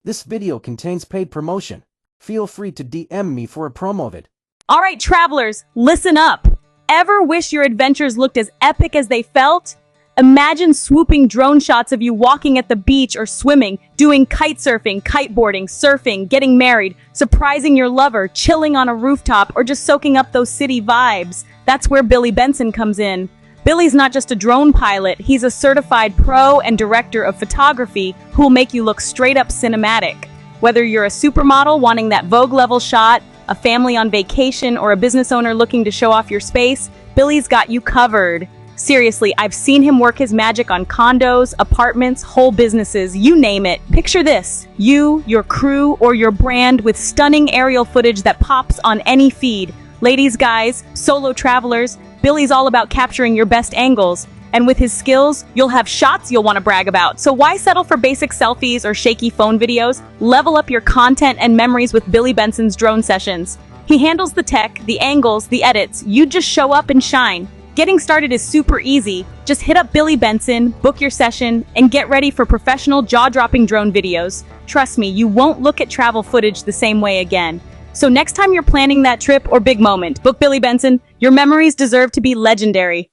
This video contains paid promotion. Feel free to DM me for a promo of it. All right, travelers, listen up. Ever wish your adventures looked as epic as they felt? Imagine swooping drone shots of you walking at the beach or swimming, doing kite surfing, kiteboarding, surfing, getting married, surprising your lover, chilling on a rooftop, or just soaking up those city vibes. That's where Billy Benson comes in. Billy's not just a drone pilot, he's a certified pro and director of photography who will make you look straight up cinematic. Whether you're a supermodel wanting that Vogue level shot, a family on vacation, or a business owner looking to show off your space, Billy's got you covered. Seriously, I've seen him work his magic on condos, apartments, whole businesses, you name it. Picture this: you, your crew, or your brand with stunning aerial footage that pops on any feed. Ladies, guys, solo travelers, Billy's all about capturing your best angles. And with his skills, you'll have shots you'll want to brag about. So why settle for basic selfies or shaky phone videos? Level up your content and memories with Billy Benson's drone sessions. He handles the tech, the angles, the edits. You just show up and shine. Getting started is super easy. Just hit up Billy Benson, book your session, and get ready for professional jaw-dropping drone videos. Trust me, you won't look at travel footage the same way again. So next time you're planning that trip or big moment, book Billy Benson. Your memories deserve to be legendary.